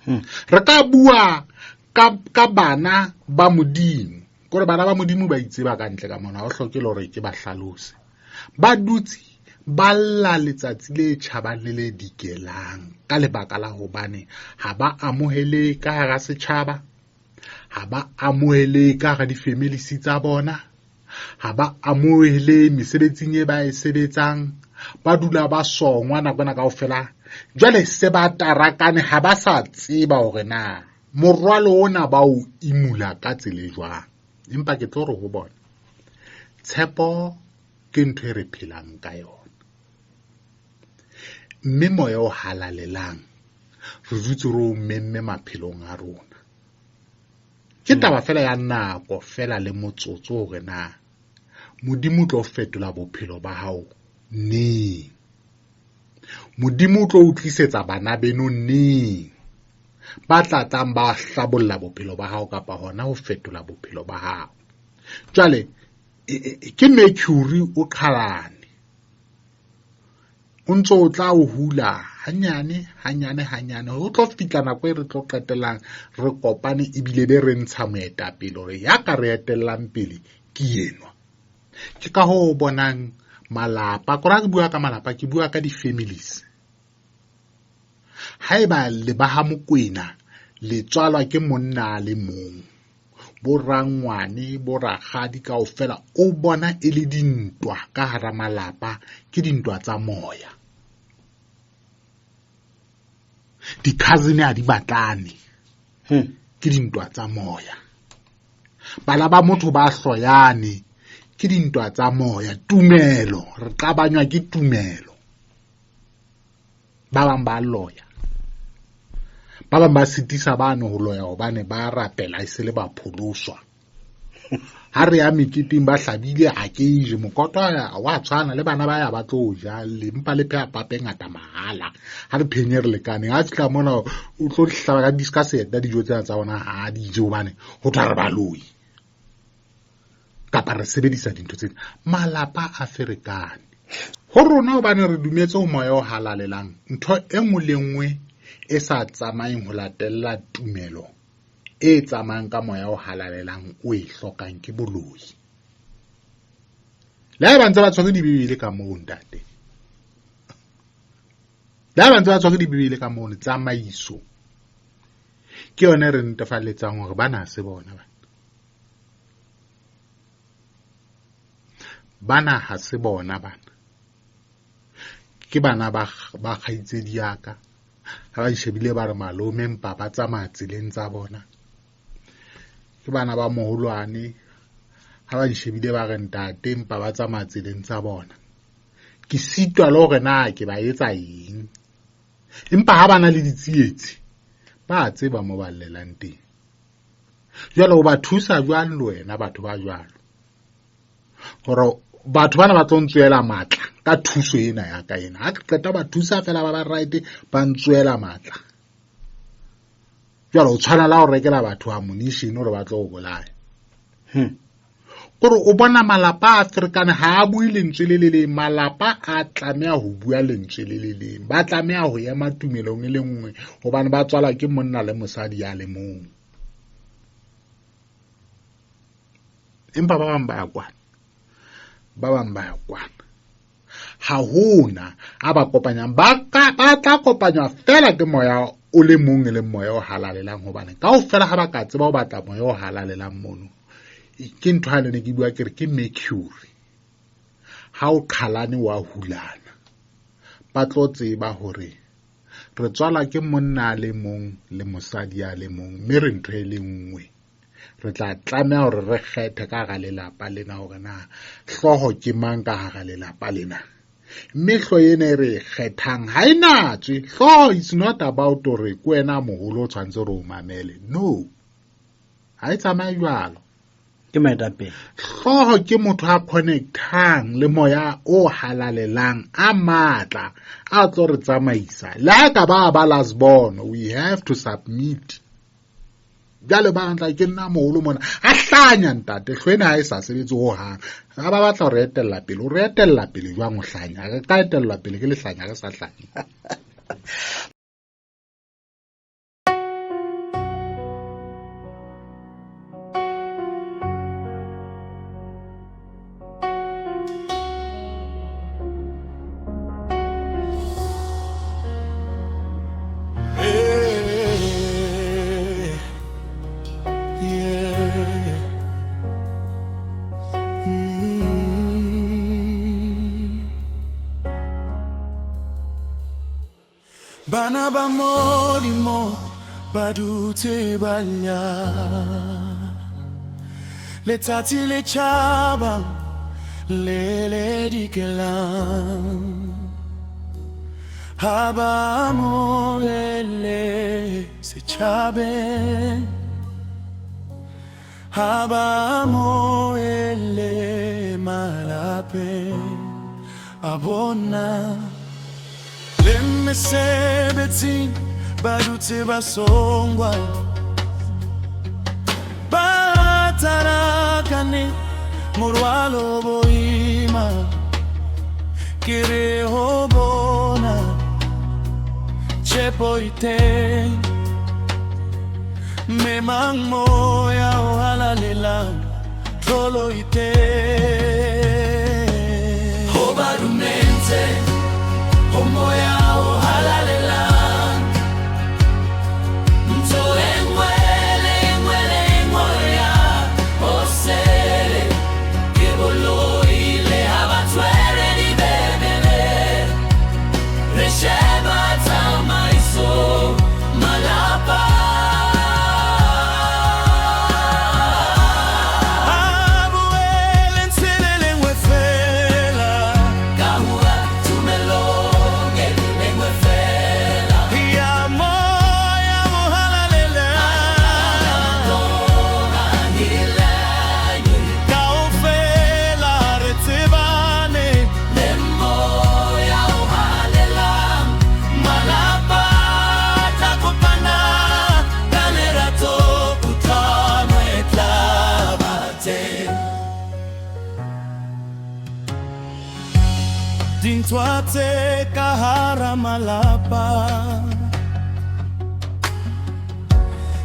Re ka bua ka bana ba Modimo, gore bana ba Modimo ba itseba ka ntle ka mona, o hloke le hore ke ba hlalose. Ba dutse ba lla letsatsi le tjhabang le dikelang ka lebaka la hobane ha ba amohele ka hara setjhaba, ha ba amohele ka hara di-families tsa bona, ha ba amohele mesebetsing e ba e sebetsang, ba dula ba songwa nakwana kaofela. Jwale se ba tarakane, ha ba sa tseba hore na morwalo ona ba o imula ka tsela jwang. Empa ke tlo re ho bona, tshepo ke ntho e re phelang ka yona, mme moya o halalelang re dutse re o memme maphelong a rona. Ke taba fela ya nako fela le motsotso hore na Modimo tlo fetola bophelo ba hao neng, Modimo tlo utlisetsa bana beno neng ba tlatlang ba hlabolla bophelo ba hao kapa hona ho fetola bophelo ba hao. Jwale ke Mercury o qhalane, o ntso o tla o hula hanyane ho tlo fihla nako e re tlo qetellang re kopane ebile be re ntsha moetapele hore ya ka re etellang pele ke enwa. Ke ka ho bonang malapa, kora ke bua ka malapa, ke bua ka di-families. Haeba le ba ha Mokwena le tswalwa ke monna le mong, bo rangwane bo rakgadi kaofela, o bona e le dintwa ka hara malapa, ke dintwa tsa moya. Di-cousin ha di batlane, ke dintwa tsa moya. Bana ba motho ba hloyane, ke dintwa tsa moya. Tumelo, re qabanywa ke tumelo. Ba bang ba loya, ba bang ba sitisa bano ho loya hobane ba rapela e se le ba pholoswa. Ha re ya meketeng ba hlabile ha ke je mokoto wa tshwana le bana ba ya ba tlo ja, le mpa le pheha pape ngata mahala. Ha re phenye re lekane, ha tla mona o tlo hlaba ka discusseta dijo tsena tsa bona ha di je hobane ho tla re ba loyi kapa re sebedisa dintho tsena. Malapa a ferekane ho rona hobane re dumetse ho moya o halalelang. Ntho e nngwe le nngwe e sa tsamayeng ho latella tumelo e tsamayang ka moya o halalelang o e hlokang ke boloi. Le ha ba ntse ba tshwere dibibele ka moo ntate, le ha ba ntse ba tshwere dibibele ka moo, tsamaiso ke yone re ntefaletsang hore bana se bona bana ha se bona bana, ke bana ba kgaitsedi yaka. Ha ba shebile ba re malome mpa ba tsamaya tseleng tsa bona, ke bana ba moholwane. Ha ba shebile ba re ntate mpa ba tsamaya tseleng tsa bona. Ke sitwa le hore na ke ba etsa eng, empa ha bana le ditsietsi ba tseba mo ba llelang teng. Jwale o ba thusa jwang le wena batho ba jwalo, hore batho bana ba tlo ntswela matla ka thuso ena ya ka ena. Ha ke qeta ba thusa fela ba right ba ntswela matla. Jwale o tshwana la ho rekela batho ammunition hore ba tlo o bolaya. Gore o bona malapa a ferekane, ha a bue lentswe le le leng. Malapa a tlameha ho bua lentswe le le leng, ba tlameha ho ema tumelong e le nngwe hobane ba tswala ke monna le mosadi ya le mong. Empa ba bang ba ya kwana, ba bang ba ya kwana. Ha hona a ba kopanyang, ba tla kopanywa fela ke moya o le mong e le moya o halalelang, hobane kaofela ha ba ka tseba ho batla moya o halalelang mono. Ke ntho ha ne ke bua ke re ke Mercury, ha o qhalane wa hulana, ba tlo tseba hore re tswala ke monna le mong le mosadi ya le mong, mme re ntho e le nngwe. Re tla tlameha hore re kgethe ka hara lelapa lena hore na hloho ke mang ka hara lelapa lena. Mme hloho ena e re kgethang ha ina tswe. Hloho is not about hore ke wena moholo o tshwantse re o mamele, no, ha e tsamaye jwalo. Ke maetapele. Hloho ke motho a connectang le moya o halalelang a matla a tlo re tsamaisa. Le ha ka ba last born, we have to submit. Jale ba ntla ke nna moholo mona a hlanya ntate, hlwena ha e sa sebetse ho hang. Ha ba batla ho re etella pele, o re etella pele jwang o hlanya, re ka etella pele ke le hlanya re sa hlanya. Bana ba molimo badute balya le tati le chaba le dikelam haba morele se chabe haba morele malape abona Lemesebetin badute basongwa batarakane morwalo boima kere hobona chepoite memang moya ohalalela troloite hobarumente moya ohalalela mto engwele moya osele kibolo ile abatwere di bebele resheba tamaiso malapa Dintwate kahara malapa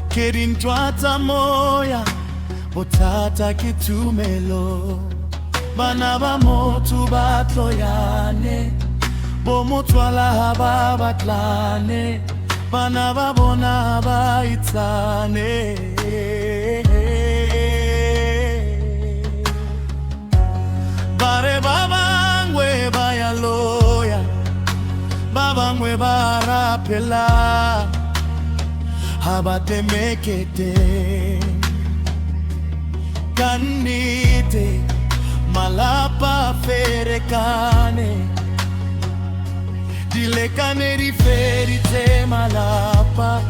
Kedintwata moya Botata kitumelo Banaba motu batloyane Bomotwala haba batlane Banaba bonaba itane Bare baba loya baba ngwe barapela habate mekete kanite malapa ferekane dilekane riferite malapa